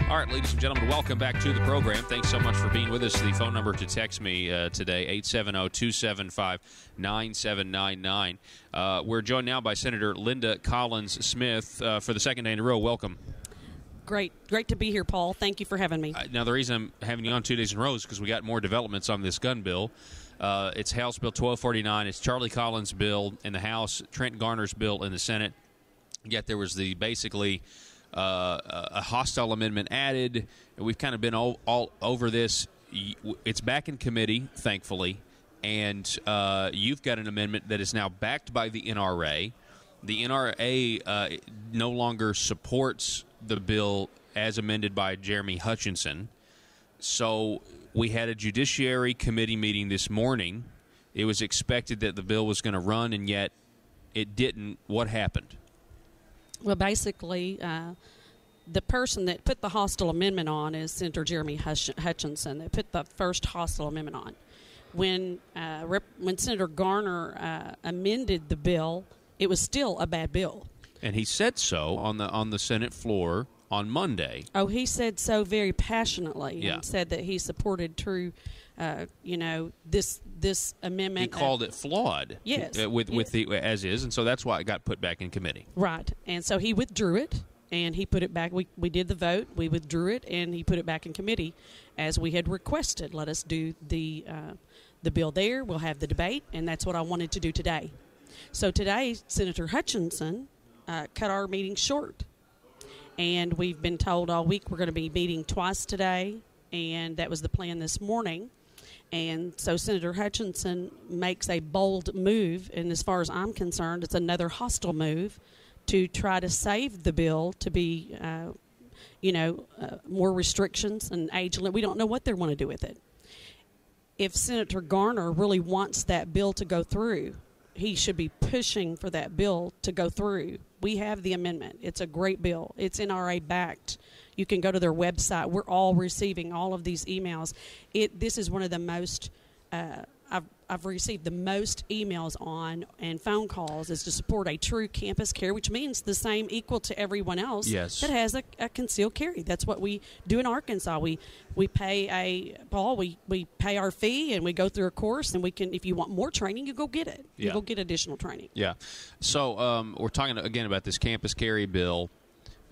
All right, ladies and gentlemen, welcome back to the program. Thanks so much for being with us. The phone number to text me today, 870-275-9799. We're joined now by Senator Linda Collins Smith for the second day in a row. Welcome. Great to be here, Paul. Thank you for having me. Now, the reason I'm having you on 2 days in a row is because we got more developments on this gun bill. It's House Bill 1249. It's Charlie Collins' bill in the House, Trent Garner's bill in the Senate. Yet there was basically a hostile amendment added. We've kind of been all over this. It's back in committee, thankfully, and you've got an amendment that is now backed by the NRA. The NRA no longer supports the bill as amended by Jeremy Hutchinson. So we had a Judiciary Committee meeting this morning. It was expected that the bill was going to run, and yet it didn't. What happened? Well, basically, the person that put the hostile amendment on is Senator Jeremy Hutchinson. They put the first hostile amendment on. When Senator Garner amended the bill, it was still a bad bill. And he said so on the Senate floor on Monday. Oh, he said so very passionately. Yeah. And said that he supported this amendment. He called it flawed. Yes. With the as is, and so that's why it got put back in committee. Right. And so he withdrew it, and he put it back. We did the vote. We withdrew it, and he put it back in committee as we had requested. Let us do the bill there. We'll have the debate, and that's what I wanted to do today. So today, Senator Hutchinson cut our meeting short. And we've been told all week we're going to be meeting twice today, and that was the plan this morning. And so Senator Hutchinson makes a bold move, and as far as I'm concerned, it's another hostile move to try to save the bill to be, more restrictions and age limit. We don't know what they want to do with it. If Senator Garner really wants that bill to go through, he should be pushing for that bill to go through. We have the amendment. It's a great bill. It's NRA backed. You can go to their website. We're all receiving all of these emails. This is one of the most I've received the most emails on and phone calls is to support a true campus carry, which means the same equal to everyone else that has a concealed carry. That's what we do in Arkansas. We pay we pay our fee and we go through a course, and we can, if you want more training, you go get it. You go get additional training. Yeah. So we're talking again about this campus carry bill.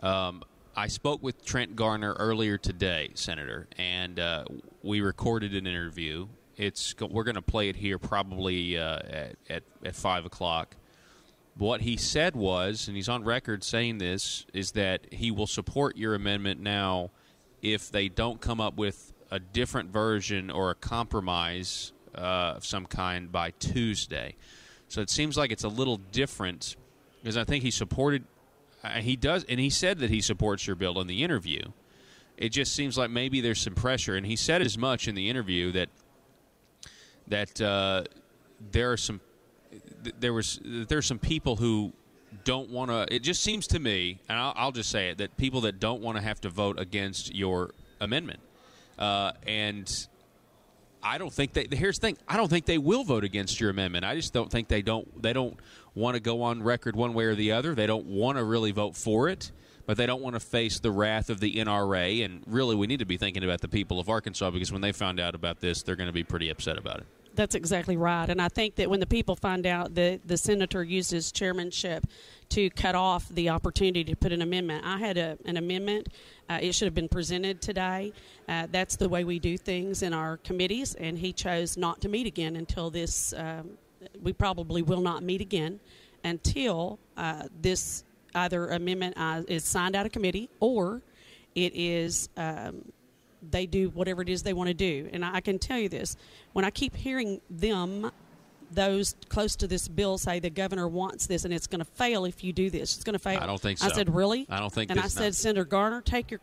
I spoke with Trent Garner earlier today, Senator, and we recorded an interview. We're going to play it here probably at 5 o'clock. What he said was, and he's on record saying this, is that he will support your amendment now if they don't come up with a different version or a compromise of some kind by Tuesday. So it seems like it's a little different, because I think he supported he does, and he said that he supports your bill in the interview. It just seems like maybe there's some pressure, and he said as much in the interview that there's some people who don't want to. It just seems to me, and I'll just say it, that people that don't want to have to vote against your amendment, and I don't think here's the thing. I don't think they will vote against your amendment. I just don't think they don't want to go on record one way or the other. They don't want to really vote for it, but they don't want to face the wrath of the NRA. And really, we need to be thinking about the people of Arkansas, because when they find out about this, they're going to be pretty upset about it. That's exactly right. And I think that when the people find out that the senator used his chairmanship to cut off the opportunity to put an amendment, I had an amendment. It should have been presented today. That's the way we do things in our committees, and he chose not to meet again until this. We probably will not meet again until this either amendment is signed out of committee, or it is they do whatever it is they want to do. And I can tell you this, when I keep hearing those close to this bill say the governor wants this and it's going to fail if you do this, it's going to fail. I don't think so. I said, really? I don't think. And I said, Senator Garner, take it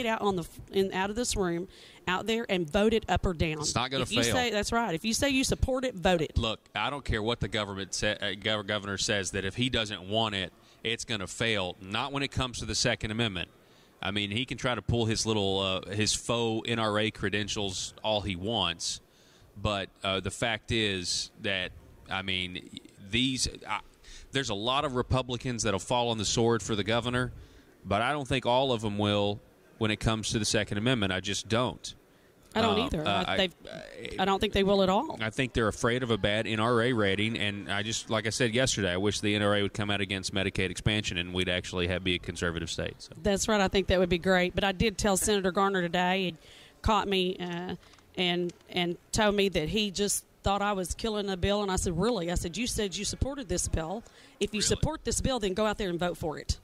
out out of this room, out there, and vote it up or down. It's not going to fail. That's right. If you say you support it, vote it. Look, I don't care what the governor says, that if he doesn't want it, it's going to fail. Not when it comes to the Second Amendment. I mean, he can try to pull his little his faux NRA credentials all he wants, but the fact is that, I mean, there's a lot of Republicans that'll fall on the sword for the governor, but I don't think all of them will. when it comes to the Second Amendment. I just don't. I don't either. I don't think they will at all. I think they're afraid of a bad NRA rating, and like I said yesterday, I wish the NRA would come out against Medicaid expansion, and we'd actually be a conservative state. So. That's right. I think that would be great. But I did tell Senator Garner today, he caught me and told me that he just thought I was killing a bill, and I said, really? I said, you said you supported this bill. If you support this bill, then go out there and vote for it.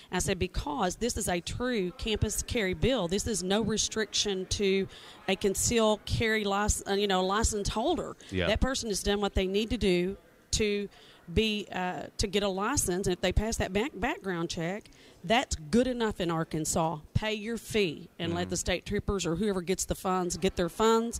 I said, because this is a true campus carry bill. This is no restriction to a concealed carry license holder. Yeah. That person has done what they need to do to get a license, and if they pass that background check, that's good enough in Arkansas. Pay your fee and let the state troopers or whoever gets the funds get their funds,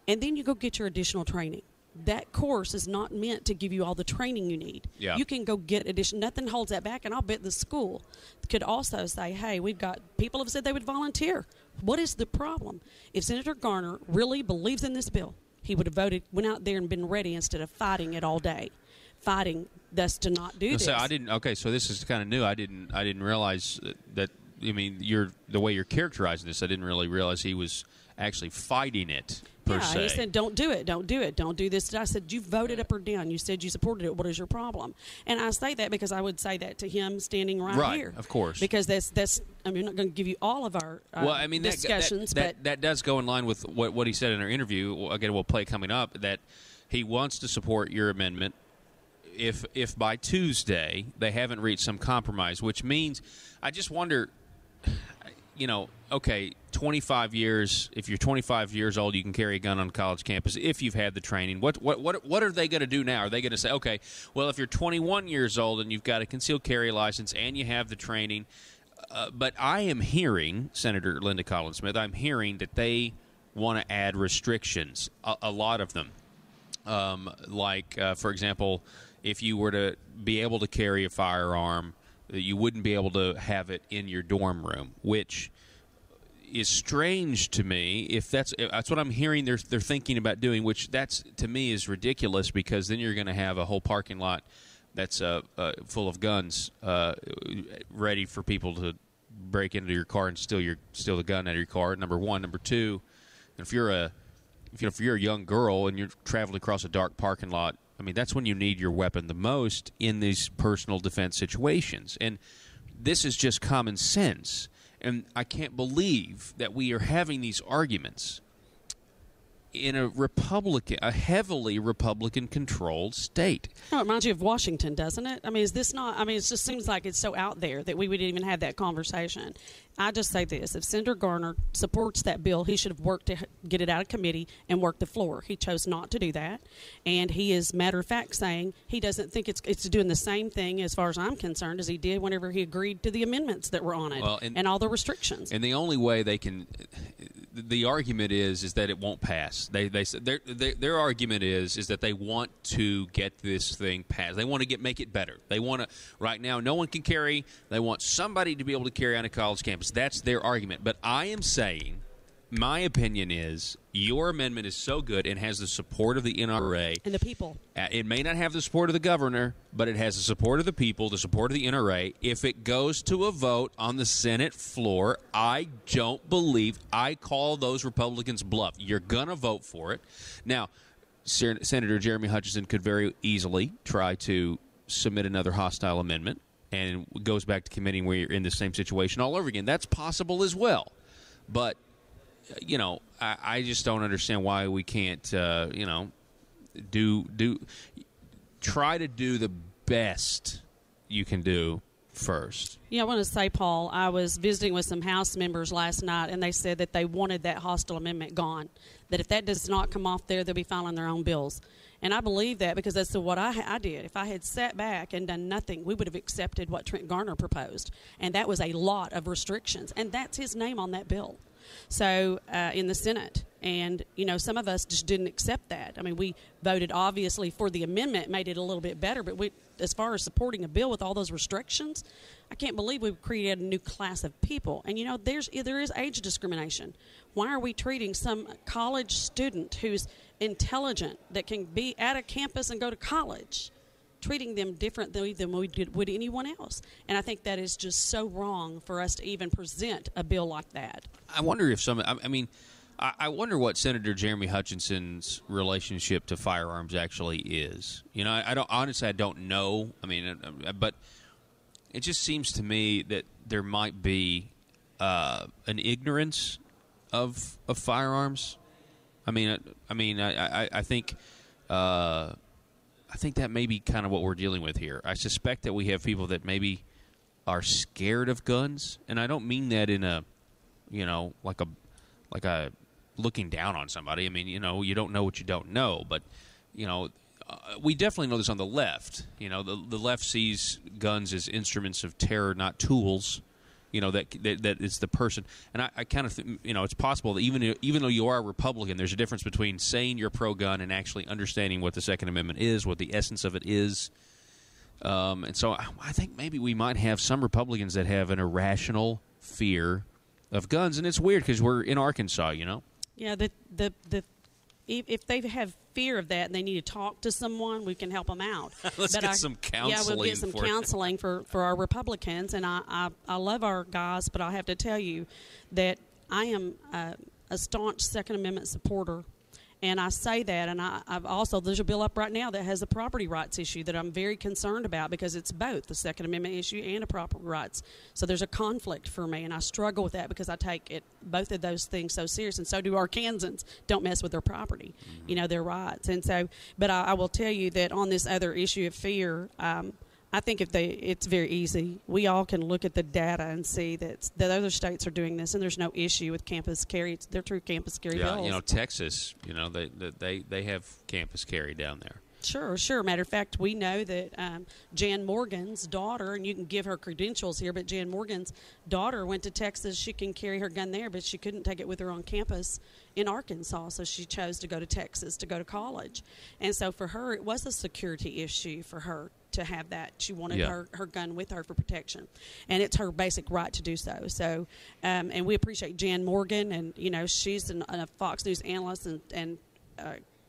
and then you go get your additional training. That course is not meant to give you all the training you need. Yeah. You can go get additional. Nothing holds that back, and I'll bet the school could also say, hey, we've got people have said they would volunteer. What is the problem? If Senator Garner really believes in this bill, he would have went out there and been ready instead of fighting it all day. Fighting thus to not do this. So I didn't. Okay, so this is kind of new. I didn't realize that. I mean, the way you're characterizing this, I didn't really realize he was actually fighting it. Per se. He said, don't do it, don't do it, don't do this. I said, you voted up or down. You said you supported it. What is your problem? And I say that because I would say that to him standing right here. Of course. Because that's I mean, I'm not going to give you all of our discussions. That does go in line with what he said in our interview. Again, we'll play coming up, that he wants to support your amendment if by Tuesday they haven't reached some compromise, which means I just wonder, okay, 25 years, if you're 25 years old, you can carry a gun on a college campus if you've had the training. What are they going to do now? Are they going to say, okay, well, if you're 21 years old and you've got a concealed carry license and you have the training, but I am hearing, Senator Linda Collins Smith, I'm hearing that they want to add restrictions, a lot of them. For example, if you were to be able to carry a firearm, you wouldn't be able to have it in your dorm room, which is strange to me. If that's what I'm hearing they're thinking about doing, which that's to me is ridiculous, because then you're going to have a whole parking lot that's full of guns ready for people to break into your car and steal the gun out of your car. Number one. Number two, if you're a young girl and you're traveling across a dark parking lot, I mean, that's when you need your weapon the most in these personal defense situations. And this is just common sense. And I can't believe that we are having these arguments in a heavily Republican-controlled state. Oh, it reminds you of Washington, doesn't it? I mean, is this not? I mean, it just seems like it's so out there that we would even have that conversation. I just say this: if Senator Garner supports that bill, he should have worked to get it out of committee and work the floor. He chose not to do that, and he is matter of fact saying he doesn't think it's doing the same thing, as far as I'm concerned, as he did whenever he agreed to the amendments that were on it and all the restrictions. And the only way they can, the argument is that it won't pass. They their argument is that they want to get this thing passed. They want to make it better. They want to. Right now, no one can carry. They want somebody to be able to carry on a college campus. That's their argument. But I am saying, my opinion is, your amendment is so good and has the support of the NRA. And the people. It may not have the support of the governor, but it has the support of the people, the support of the NRA. If it goes to a vote on the Senate floor, I don't believe, I call those Republicans bluff. You're going to vote for it. Now, Senator Jeremy Hutchinson could very easily try to submit another hostile amendment, and it goes back to committee where you're in the same situation all over again. That's possible as well. But, I just don't understand why we can't, try to do the best you can do first. Yeah, I want to say, Paul, I was visiting with some House members last night, and they said that they wanted that hostile amendment gone, that if that does not come off there, they'll be filing their own bills. And I believe that because that's what I did. If I had sat back and done nothing, we would have accepted what Trent Garner proposed. And that was a lot of restrictions. And that's his name on that bill. So in the Senate. And, some of us just didn't accept that. I mean, we voted, obviously, for the amendment, made it a little bit better. But as far as supporting a bill with all those restrictions, I can't believe we've created a new class of people. And, there is age discrimination. Why are we treating some college student who's intelligent, that can be at a campus and go to college, treating them differently than we would anyone else. And I think that is just so wrong for us to even present a bill like that. I wonder if I wonder what Senator Jeremy Hutchinson's relationship to firearms actually is. I don't know. But it just seems to me that there might be an ignorance of firearms. I think that may be kind of what we're dealing with here. I suspect that we have people that maybe are scared of guns, and I don't mean that in a, like a looking down on somebody. You don't know what you don't know, but we definitely know this on the left. The left sees guns as instruments of terror, not tools. That it's the person, and I kind of it's possible that even though you are a Republican, there's a difference between saying you're pro-gun and actually understanding what the Second Amendment is, what the essence of it is. And so I think maybe we might have some Republicans that have an irrational fear of guns, and it's weird because we're in Arkansas, Yeah, if they have fear of that and they need to talk to someone, we can help them out. Let's get some counseling. Yeah, we'll get some counseling for our Republicans. And I love our guys, but I have to tell you that I am a staunch Second Amendment supporter. And I say that, and I've also, there's a bill up right now that has a property rights issue that I'm very concerned about because it's both the Second Amendment issue and a property rights. So there's a conflict for me, and I struggle with that because I take both of those things so serious, and so do Arkansans. Don't mess with their property, their rights. And so, but I will tell you that on this other issue of fear, I think it's very easy. We all can look at the data and see that other states are doing this, and there's no issue with campus carry. They're true campus carry bills. Yeah, Texas, they have campus carry down there. Sure. Matter of fact, we know that Jan Morgan's daughter, and you can give her credentials here, but Jan Morgan's daughter went to Texas. She can carry her gun there, but she couldn't take it with her on campus in Arkansas, so she chose to go to Texas to go to college. And so for her, it was a security issue for her to have that. She wanted her gun with her for protection, and it's her basic right to do so. So, and we appreciate Jan Morgan, and she's a Fox News analyst and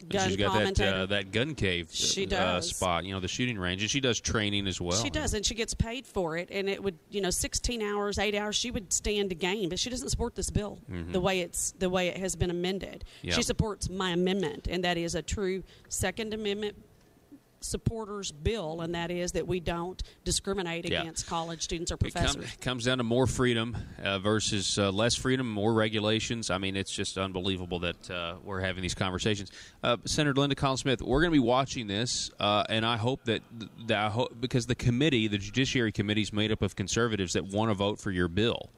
gun she's got commentator. that gun cave she does. spot, the shooting range, and she does training as well. She does, and she gets paid for it. And it would, 16 hours, 8 hours, she would stand to gain, but she doesn't support this bill the way it has been amended. Yep. She supports my amendment, and that is a true Second Amendment supporters bill, and that is that we don't discriminate against college students or professors. It comes down to more freedom versus less freedom, more regulations. It's just unbelievable that we're having these conversations. Senator Linda Collins-Smith, we're going to be watching this, and I hope that because the Judiciary Committee is made up of conservatives that want to vote for your bill,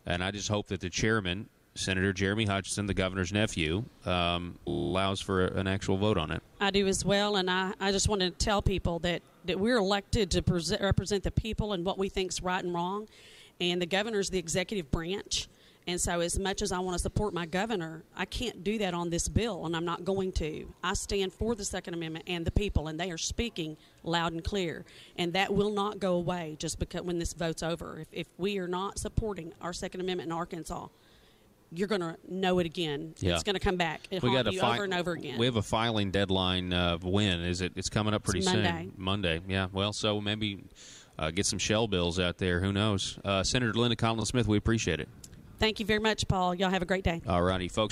and I just hope that the chairman, Senator Jeremy Hutchinson, the governor's nephew, allows for an actual vote on it. I do as well, and I just want to tell people that we're elected to represent the people and what we think is right and wrong, and the governor's the executive branch. And so as much as I want to support my governor, I can't do that on this bill, and I'm not going to. I stand for the Second Amendment and the people, and they are speaking loud and clear. And that will not go away just because when this vote's over. If we are not supporting our Second Amendment in Arkansas, you're going to know it again. Yeah. It's going to come back and haunt you over and over again. We have a filing deadline of when? Is it? It's coming up pretty soon. Monday. Yeah. Well, so maybe get some shell bills out there. Who knows? Senator Linda Collins-Smith, we appreciate it. Thank you very much, Paul. Y'all have a great day. All righty, folks.